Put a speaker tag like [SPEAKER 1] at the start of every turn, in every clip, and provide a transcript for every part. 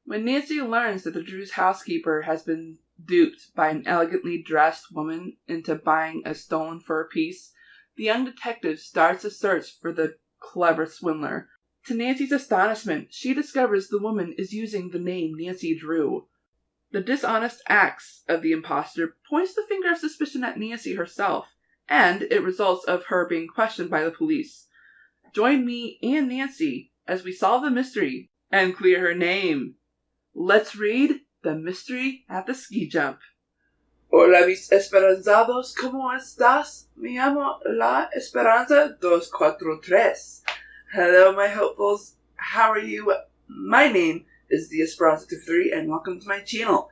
[SPEAKER 1] When Nancy learns that the Drew's housekeeper has been duped by an elegantly dressed woman into buying a stolen fur piece, the young detective starts a search for the clever swindler. To Nancy's astonishment, she discovers the woman is using the name Nancy Drew. The dishonest acts of the impostor points the finger of suspicion at Nancy herself, and it results of her being questioned by the police. Join me and Nancy as we solve the mystery and clear her name. Let's read The Mystery at the Ski Jump. Hola mis esperanzados, ¿cómo estás? Me llamo La Esperanza 243. Hello my hopefuls, how are you? My name is The Esperanza 23 and welcome to my channel.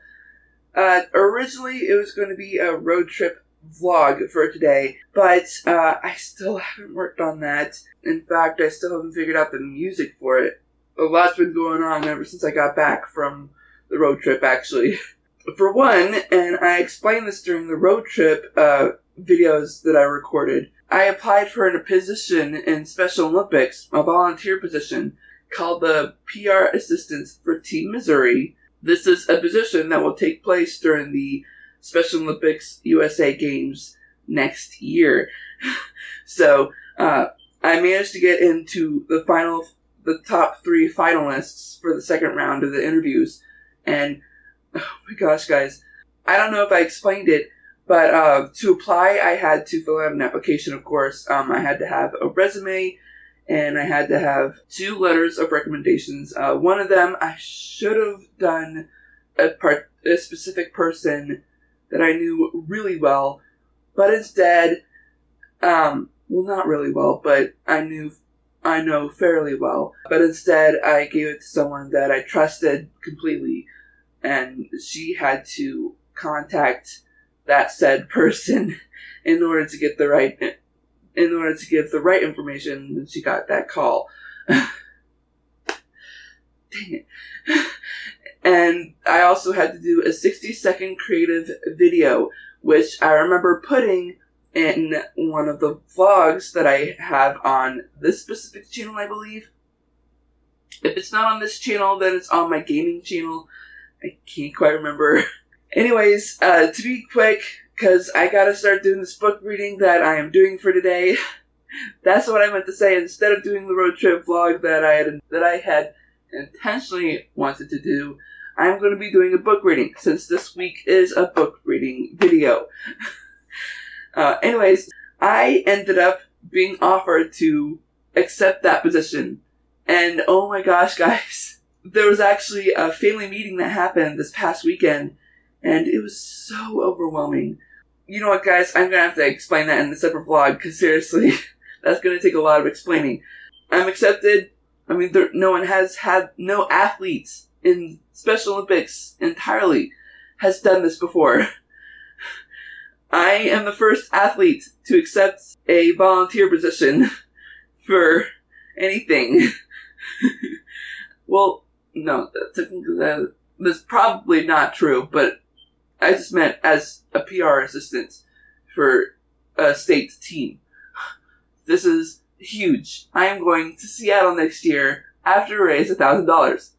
[SPEAKER 1] Originally it was going to be a road trip vlog for today, but I still haven't worked on that. In fact, I still haven't figured out the music for it. A lot's been going on ever since I got back from the road trip, actually. For one, and I explained this during the road trip videos that I recorded, I applied for a position in Special Olympics, a volunteer position, called the PR Assistant for Team Missouri. This is a position that will take place during the Special Olympics USA Games next year. So, I managed to get into the top 3 finalists for the second round of the interviews. And, oh my gosh, guys, I don't know if I explained it, but to apply, I had to fill out an application, of course. I had to have a resume, and I had to have 2 letters of recommendations. One of them, I should have done a specific person that I knew really well, but instead, well, not really well, but I know fairly well. But instead, I gave it to someone that I trusted completely, and she had to contact that said person in order to give the right information when she got that call. Dang it. And I also had to do a 60-second creative video, which I remember putting in one of the vlogs that I have on this specific channel, I believe. If it's not on this channel, then it's on my gaming channel. I can't quite remember. Anyways, to be quick, because I gotta start doing this book reading that I am doing for today. That's what I meant to say. Instead of doing the road trip vlog that I had intentionally wanted to do, I'm going to be doing a book reading, since this week is a book reading video. Anyways, I ended up being offered to accept that position. And oh my gosh, guys, there was actually a family meeting that happened this past weekend, and it was so overwhelming. You know what, guys, I'm going to have to explain that in a separate vlog, because seriously, that's going to take a lot of explaining. I'm accepted. I mean, no athletes in Special Olympics entirely has done this before. I am the first athlete to accept a volunteer position for anything. Well, no, technically that's probably not true, but I just meant as a PR assistant for a state team. This is huge. I am going to Seattle next year after raise $1,000.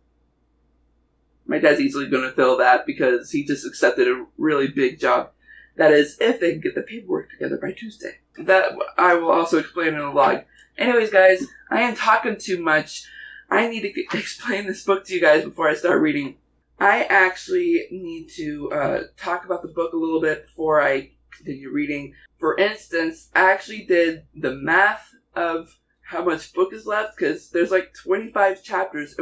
[SPEAKER 1] My dad's easily going to fill that because he just accepted a really big job. That is, if they can get the paperwork together by Tuesday. That I will also explain in a vlog. Anyways, guys, I am talking too much. I need to explain this book to you guys before I start reading. I actually need to talk about the book a little bit before I continue reading. For instance, I actually did the math of how much book is left, because there's like 25 chapters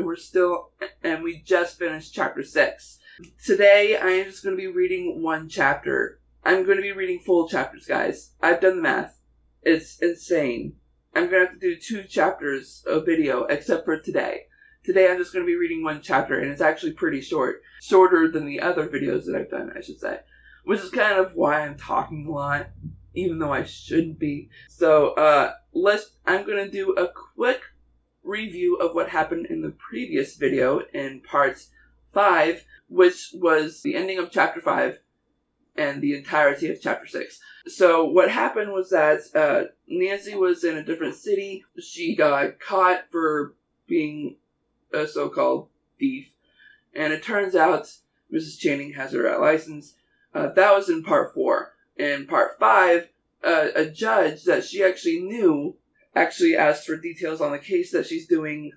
[SPEAKER 1] and we just finished chapter 6. Today, I am just going to be reading 1 chapter. I'm going to be reading full chapters, guys. I've done the math. It's insane. I'm going to have to do 2 chapters of video, except for today. Today, I'm just going to be reading 1 chapter, and it's actually pretty short. Shorter than the other videos that I've done, I should say. Which is kind of why I'm talking a lot, even though I shouldn't be. So, I'm going to do a quick review of what happened in the previous video in part 5, which was the ending of chapter 5 and the entirety of chapter 6. So what happened was that Nancy was in a different city. She got caught for being a so-called thief, And it turns out Mrs. Channing has her license. That was in part 4. In part 5, a judge that she actually knew actually asked for details on the case that she's doing,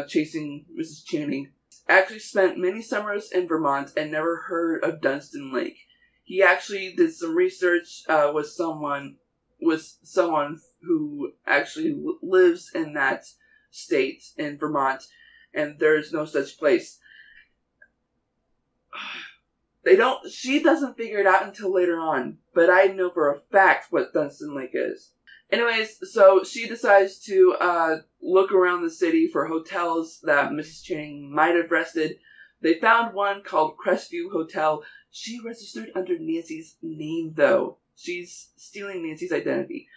[SPEAKER 1] chasing Mrs. Channing. Actually spent many summers in Vermont and never heard of Dunstan Lake. He actually did some research with someone who actually lives in that state in Vermont, and there's no such place. She doesn't figure it out until later on, but I know for a fact what Dunstan Lake is. Anyways, so she decides to look around the city for hotels that Mrs. Channing might have rested. They found one called Crestview Hotel. She registered under Nancy's name, though. She's stealing Nancy's identity,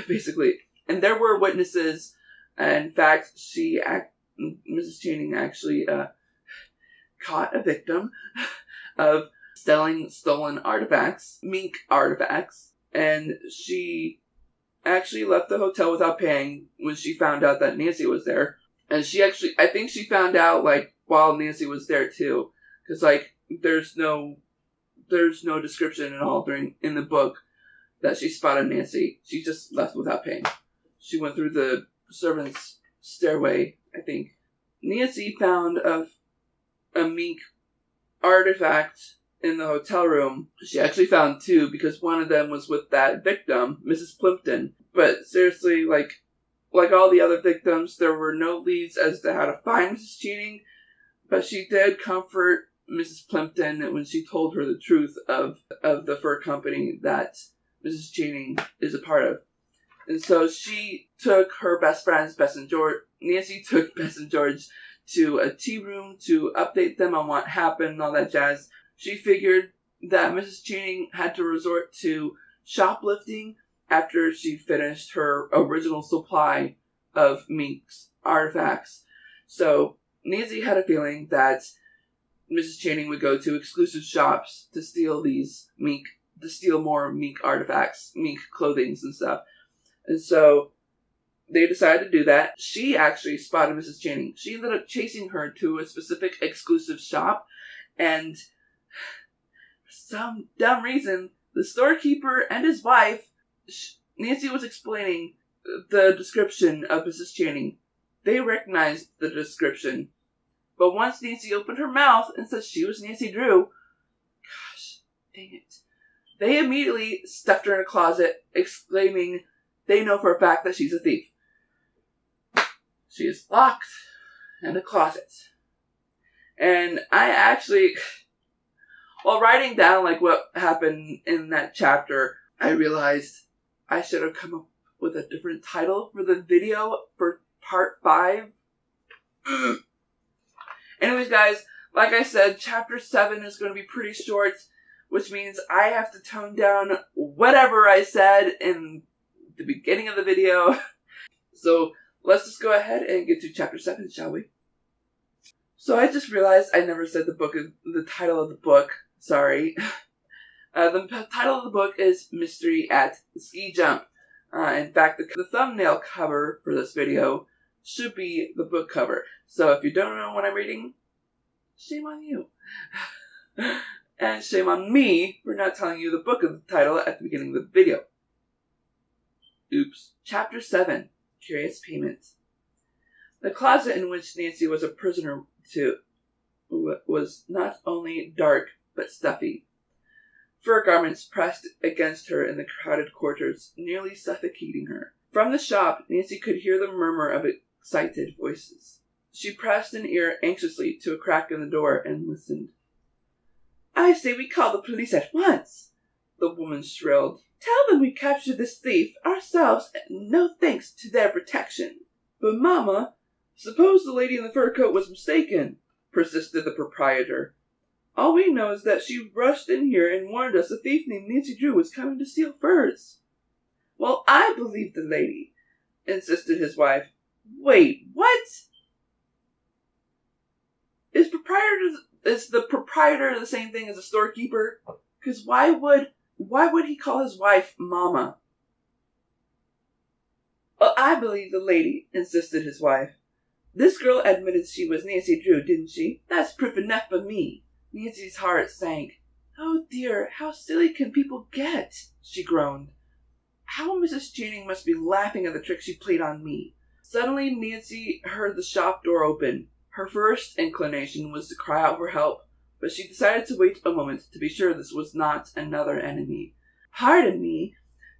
[SPEAKER 1] basically. And there were witnesses. In fact, Mrs. Channing actually caught a victim of selling stolen artifacts, mink artifacts, and she actually left the hotel without paying when she found out that Nancy was there. And I think she found out, while Nancy was there, too. Because, there's no description at all in the book that she spotted Nancy. She just left without paying. She went through the servants' stairway, I think. Nancy found a mink artifact in the hotel room. She actually found 2 because one of them was with that victim, Mrs. Plimpton. But seriously, like all the other victims, there were no leads as to how to find Mrs. Channing, but she did comfort Mrs. Plimpton when she told her the truth of the fur company that Mrs. Channing is a part of. And so she took her best friends, Bess and George. Nancy took Bess and George to a tea room to update them on what happened and all that jazz. She figured that Mrs. Channing had to resort to shoplifting after she finished her original supply of mink's artifacts. So Nancy had a feeling that Mrs. Channing would go to exclusive shops to steal more mink artifacts, mink clothings and stuff. And so they decided to do that. She actually spotted Mrs. Channing. She ended up chasing her to a specific exclusive shop, and for some dumb reason, the storekeeper and his wife, Nancy was explaining the description of Mrs. Channing. They recognized the description. But once Nancy opened her mouth and said she was Nancy Drew, gosh, dang it, they immediately stuffed her in a closet, exclaiming they know for a fact that she's a thief. She is locked in a closet. And I actually, while writing down what happened in that chapter, I realized I should have come up with a different title for the video for part 5. Anyways, guys, like I said, chapter 7 is going to be pretty short, which means I have to tone down whatever I said in the beginning of the video. So let's just go ahead and get to chapter 7, shall we? So I just realized I never said the title of the book. Sorry. The title of the book is Mystery at the Ski Jump. In fact, the thumbnail cover for this video should be the book cover. So if you don't know what I'm reading, shame on you. And shame on me for not telling you the book of the title at the beginning of the video. Oops. Chapter 7. Curious Payment. The closet in which Nancy was a prisoner was not only dark, but stuffy. Fur garments pressed against her in the crowded quarters, nearly suffocating her. From the shop, Nancy could hear the murmur of excited voices. She pressed an ear anxiously to a crack in the door and listened. "I say we call the police at once," the woman shrilled. "Tell them we captured this thief ourselves, and no thanks to their protection." "But, Mama, suppose the lady in the fur coat was mistaken," persisted the proprietor. "All we know is that she rushed in here and warned us a thief named Nancy Drew was coming to steal furs." "Well, I believe the lady," insisted his wife. "Wait, what? Is the proprietor the same thing as a storekeeper? Because why would he call his wife Mama?" "Well, I believe the lady," insisted his wife. This girl admitted she was Nancy Drew, didn't she? That's proof enough for me. Nancy's heart sank. Oh dear, how silly can people get? She groaned. How Mrs. Channing must be laughing at the trick she played on me. Suddenly Nancy heard the shop door open. Her first inclination was to cry out for help, but she decided to wait a moment to be sure this was not another enemy. Pardon me,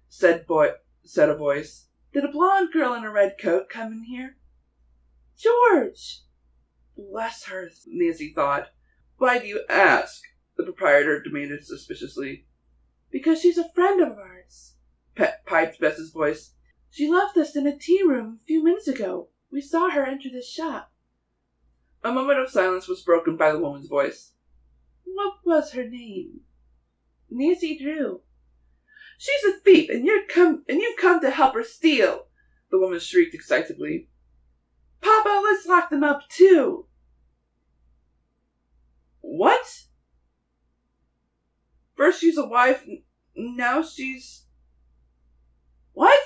[SPEAKER 1] said a voice. Did a blonde girl in a red coat come in here? George! Bless her, Nancy thought. Why do you ask? The proprietor demanded suspiciously. Because she's a friend of ours, piped Bess's voice. She left us in a tea room a few minutes ago. We saw her enter this shop. A moment of silence was broken by the woman's voice. What was her name? Nancy Drew. She's a thief, and you've come to help her steal, the woman shrieked excitedly. Papa, let's lock them up too. What? First she's a wife, now she's... What?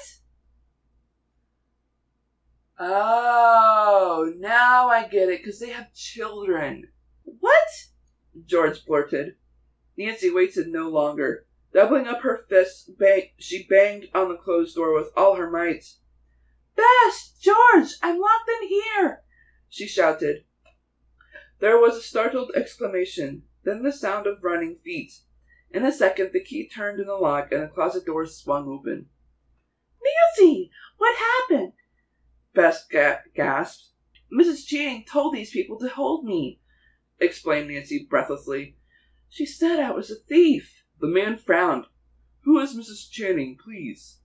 [SPEAKER 1] Oh, now I get it, because they have children. What? George blurted. Nancy waited no longer. Doubling up her fists, she banged on the closed door with all her might. Bess! George! I'm locked in here! She shouted. There was a startled exclamation, then the sound of running feet. In a second, the key turned in the lock and the closet door swung open. Nancy! What happened? Bess gasped. Mrs. Channing told these people to hold me, explained Nancy breathlessly. She said I was a thief. The man frowned. Who is Mrs. Channing, please?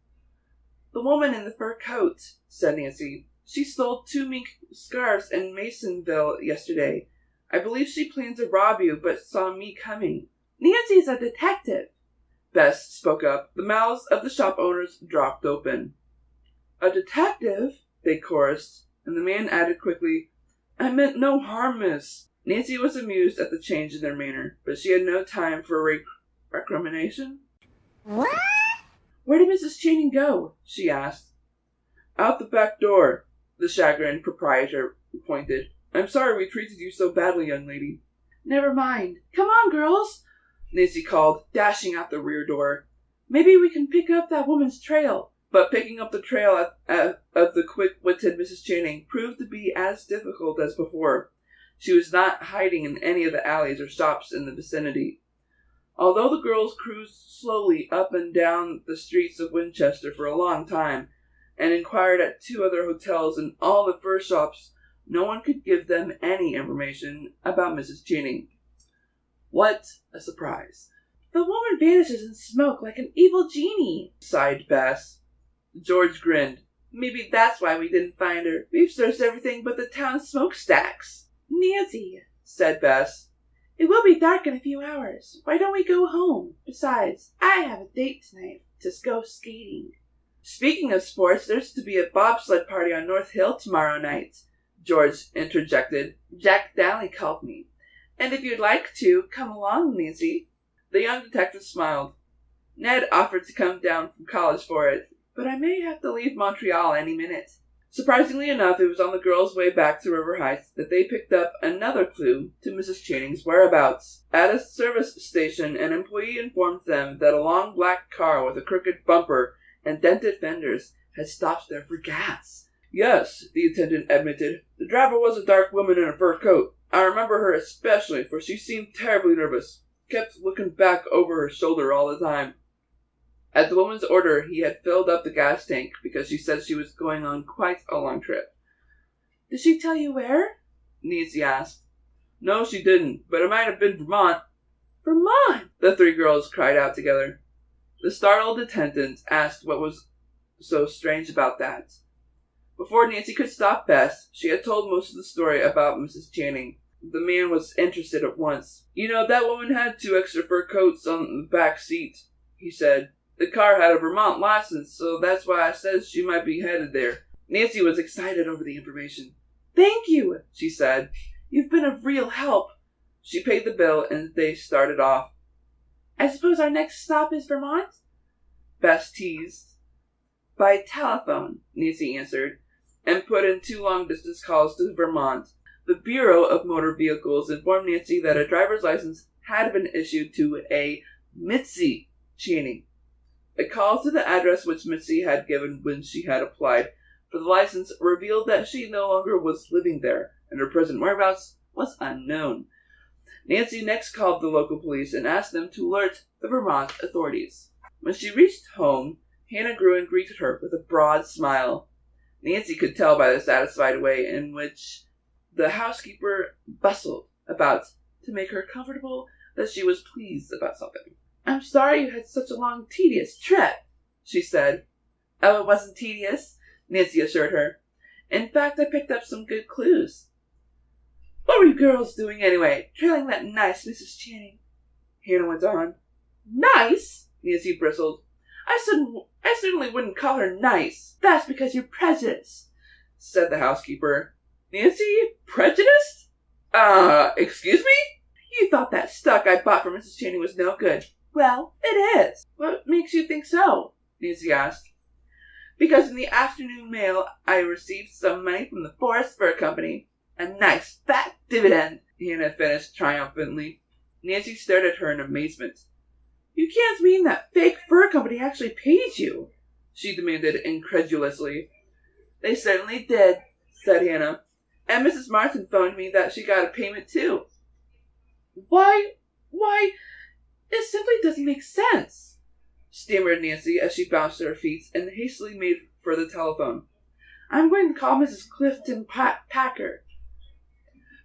[SPEAKER 1] The woman in the fur coat, said Nancy. She stole 2 mink scarves in Masonville yesterday. I believe she planned to rob you, but saw me coming. Nancy's a detective, Bess spoke up. The mouths of the shop owners dropped open. A detective? They chorused, and the man added quickly, I meant no harm, miss. Nancy was amused at the change in their manner, but she had no time for recrimination. What? Where did Mrs. Channing go? She asked. Out the back door, the chagrined proprietor pointed. I'm sorry we treated you so badly, young lady. Never mind. Come on, girls, Nancy called, dashing out the rear door. Maybe we can pick up that woman's trail. But picking up the trail of the quick-witted Mrs. Channing proved to be as difficult as before. She was not hiding in any of the alleys or shops in the vicinity. Although the girls cruised slowly up and down the streets of Winchester for a long time, and inquired at 2 other hotels and all the fur shops, no one could give them any information about Mrs. Channing. What a surprise. The woman vanishes in smoke like an evil genie, sighed Bess. George grinned. Maybe that's why we didn't find her. We've searched everything but the town smokestacks. Nancy, said Bess, it will be dark in a few hours. Why don't we go home? Besides, I have a date tonight to go skating. Speaking of sports, there's to be a bobsled party on North Hill tomorrow night, George interjected. Jack Downey called me. And if you'd like to, come along, Nancy. The young detective smiled. Ned offered to come down from college for it, but I may have to leave Montreal any minute. Surprisingly enough, it was on the girls' way back to River Heights that they picked up another clue to Mrs. Channing's whereabouts. At a service station, an employee informed them that a long black car with a crooked bumper and dented fenders had stopped there for gas. Yes, the attendant admitted. The driver was a dark woman in a fur coat. I remember her especially, for she seemed terribly nervous. Kept looking back over her shoulder all the time. At the woman's order, he had filled up the gas tank because she said she was going on quite a long trip. Did she tell you where? Nancy asked. No, she didn't, but it might have been Vermont. Vermont! The 3 girls cried out together. The startled attendant asked what was so strange about that. Before Nancy could stop Bess, she had told most of the story about Mrs. Channing. The man was interested at once. You know, that woman had 2 extra fur coats on the back seat, he said. The car had a Vermont license, so that's why I said she might be headed there. Nancy was excited over the information. Thank you, she said. You've been of real help. She paid the bill, and they started off. I suppose our next stop is Vermont? Bess teased. By telephone, Nancy answered. and put in 2 long-distance calls to Vermont. The Bureau of Motor Vehicles informed Nancy that a driver's license had been issued to a Mitzi Channing. A call to the address which Mitzi had given when she had applied for the license revealed that she no longer was living there, and her present whereabouts was unknown. Nancy next called the local police and asked them to alert the Vermont authorities. When she reached home, Hannah Gruen greeted her with a broad smile. Nancy could tell by the satisfied way in which the housekeeper bustled about to make her comfortable that she was pleased about something. "I'm sorry you had such a long, tedious trip," she said. "Oh, it wasn't tedious," Nancy assured her. "In fact, I picked up some good clues." "What were you girls doing anyway, trailing that nice Mrs. Channing?" Hannah went on. "Nice?" Nancy bristled. I certainly wouldn't call her nice." "That's because you're prejudiced," said the housekeeper. "Nancy? Prejudiced? Excuse me?" "You thought that stock I bought for Mrs. Channing was no good. Well, it is." "What makes you think so?" Nancy asked. "Because in the afternoon mail I received some money from the Forest Fur Company. A nice fat dividend," Hannah finished triumphantly. Nancy stared at her in amazement. "You can't mean that fake fur company actually paid you?" she demanded incredulously. "They certainly did," said Hannah. "And Mrs. Martin phoned me that she got a payment too." Why, it simply doesn't make sense," stammered Nancy as she bounced to her feet and hastily made for the telephone. "I'm going to call Mrs. Clifton Packer."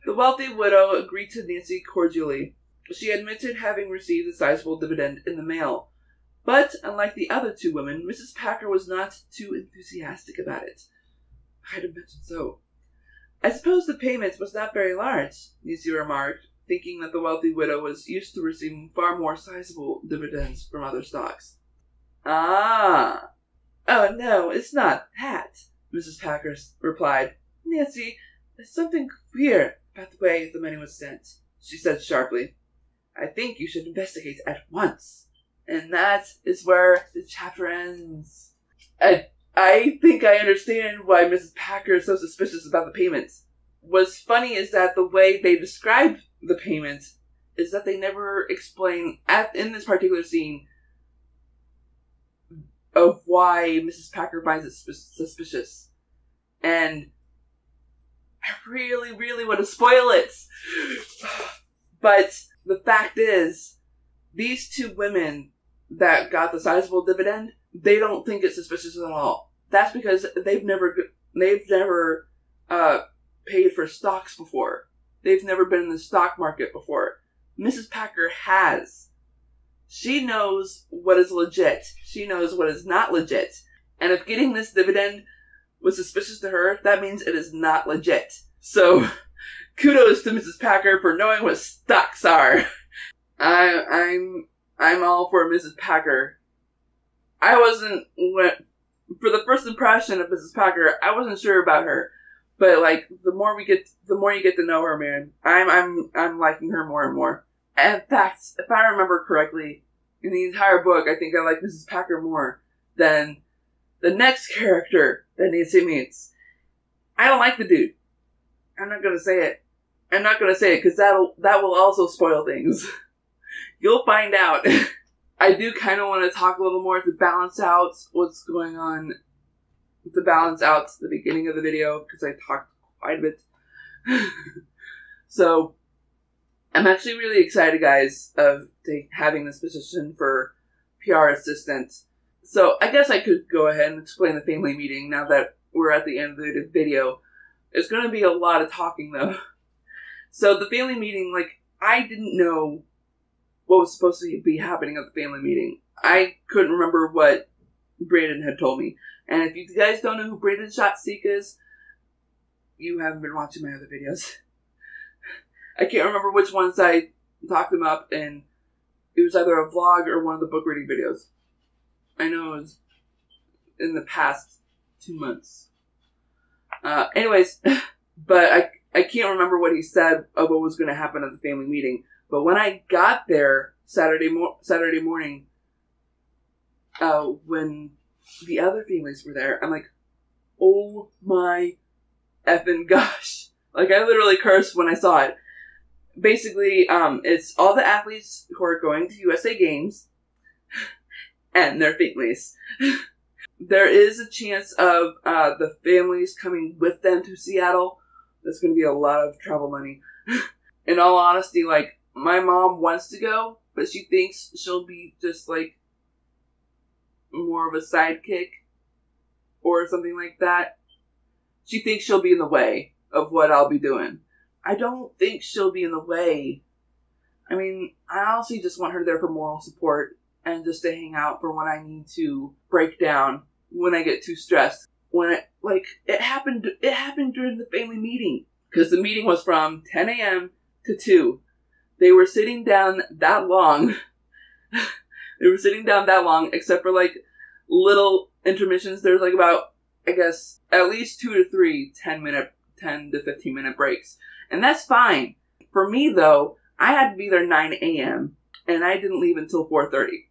[SPEAKER 1] The wealthy widow agreed to Nancy cordially. She admitted having received a sizable dividend in the mail, but unlike the other 2 women, Mrs. Packer was not too enthusiastic about it. "I'd imagine so." "I suppose the payment was not very large," Nancy remarked, thinking that the wealthy widow was used to receiving far more sizable dividends from other stocks. "Ah! Oh, no, it's not that," Mrs. Packer replied. "Nancy, there's something queer about the way the money was sent," she said sharply. "I think you should investigate at once." And that is where the chapter ends. I think I understand why Mrs. Packer is so suspicious about the payments. What's funny is that the way they describe the payment is that they never explain, in this particular scene, of why Mrs. Packer finds it suspicious. And I really, really want to spoil it. But the fact is, these 2 women that got the sizable dividend, they don't think it's suspicious at all. That's because they've never paid for stocks before. They've never been in the stock market before. Mrs. Packer has. She knows what is legit. She knows what is not legit. And if getting this dividend was suspicious to her, that means it is not legit. So, kudos to Mrs. Packer for knowing what stocks are. I'm all for Mrs. Packer. For the first impression of Mrs. Packer, I wasn't sure about her. But the more you get to know her, man, I'm liking her more and more. And in fact, if I remember correctly, in the entire book, I think I like Mrs. Packer more than the next character that Nancy meets. I don't like the dude. I'm not gonna say it because that will also spoil things. You'll find out. I do kind of want to talk a little more to balance out what's going on. To balance out the beginning of the video, because I talked quite a bit. So, I'm actually really excited, guys, of having this position for PR assistant. So, I guess I could go ahead and explain the family meeting now that we're at the end of the video. There's going to be a lot of talking, though. So, the family meeting, I didn't know what was supposed to be happening at the family meeting. I couldn't remember what Brandon had told me. And if you guys don't know who Brandon Shotseek is, you haven't been watching my other videos. I can't remember which ones I talked him up, and it was either a vlog or one of the book reading videos. I know it was in the past 2 months. Anyways, but I can't remember what he said of what was going to happen at the family meeting. But when I got there Saturday morning, when the other families were there, I'm like, oh my effing gosh. Like, I literally cursed when I saw it. Basically, it's all the athletes who are going to USA Games and their families. There is a chance of the families coming with them to Seattle. That's going to be a lot of travel money. In all honesty, like, my mom wants to go, but she thinks she'll be just, like, more of a sidekick or something like that. She thinks she'll be in the way of what I'll be doing. I don't think she'll be in the way. I mean, I honestly just want her there for moral support and just to hang out for when I need to break down, when I get too stressed. It happened during the family meeting. Because the meeting was from 10 a.m. to 2. They were sitting down that long. They were sitting down that long, except for, like, little intermissions. There's, like, about, I guess, at least 2 to 3 10 to 15 minute breaks. And that's fine. For me, though, I had to be there 9 a.m. and I didn't leave until 4:30.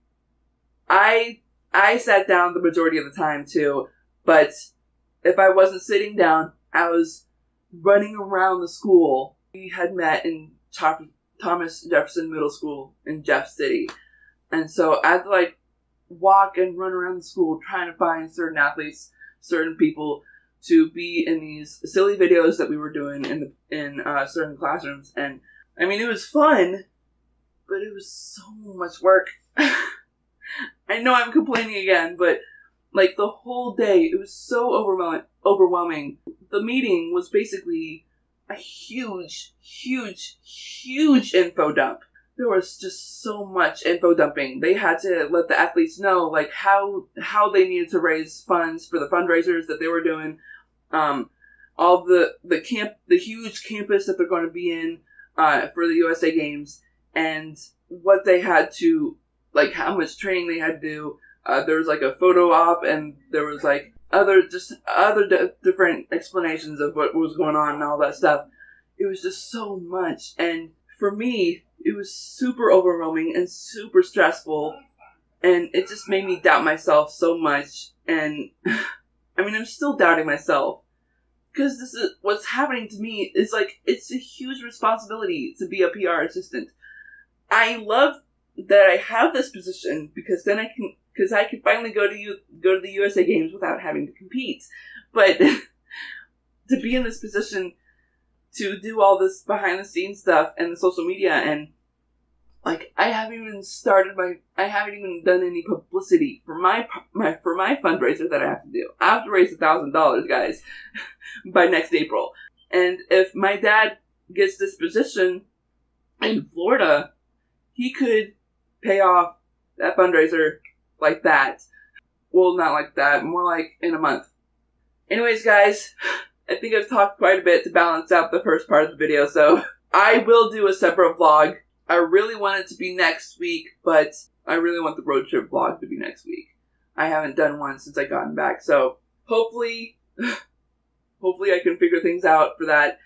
[SPEAKER 1] I sat down the majority of the time, too. But if I wasn't sitting down, I was running around the school. We had met in Thomas Jefferson Middle School in Jeff City. And so I had to, like, walk and run around the school trying to find certain athletes, certain people to be in these silly videos that we were doing in certain classrooms. And, I mean, it was fun, but it was so much work. I know I'm complaining again, but, like, the whole day, it was so overwhelming. The meeting was basically a huge info dump. There was just so much info dumping. They had to let the athletes know, like, how they needed to raise funds for the fundraisers that they were doing. All the huge campus that they're going to be in for the USA Games, and what they had to, like, how much training they had to do. There was, like, a photo op, and there was, like, other different explanations of what was going on and all that stuff. It was just so much, and for me, it was super overwhelming and super stressful, and it just made me doubt myself so much. And I mean, I'm still doubting myself, because this is what's happening to me. Is like, it's a huge responsibility to be a PR assistant. I love that I have this position, because then I can finally go to the USA Games without having to compete. But to be in this position to do all this behind the scenes stuff and the social media, and, like, I haven't even done any publicity for my fundraiser that I have to do. I have to raise $1,000, guys, by next April. And if my dad gets this position in Florida, he could pay off that fundraiser like that. Well, not like that, more like in a month. Anyways, guys, I think I've talked quite a bit to balance out the first part of the video, so I will do a separate vlog. I really want it to be next week, but I really want the road trip vlog to be next week. I haven't done one since I gotten back, so hopefully I can figure things out for that.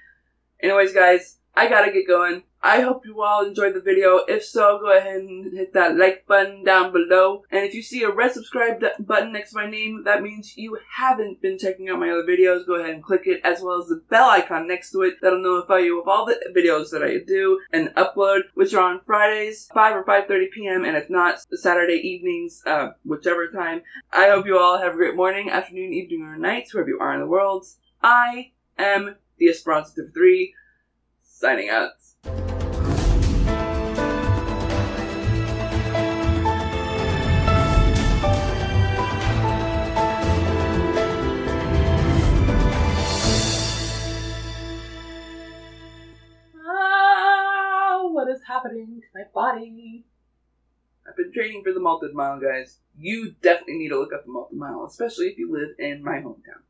[SPEAKER 1] Anyways, guys, I gotta get going. I hope you all enjoyed the video. If so, go ahead and hit that like button down below. And if you see a red subscribe button next to my name, that means you haven't been checking out my other videos. Go ahead and click it, as well as the bell icon next to it. That'll notify you of all the videos that I do and upload, which are on Fridays, 5 or 5:30 p.m. And if not, Saturday evenings, whichever time. I hope you all have a great morning, afternoon, evening, or night, wherever you are in the world. I am the Esperanza 3, signing out. What is happening to my body? I've been training for the Malted Mile, guys. You definitely need to look up the Malted Mile, especially if you live in my hometown.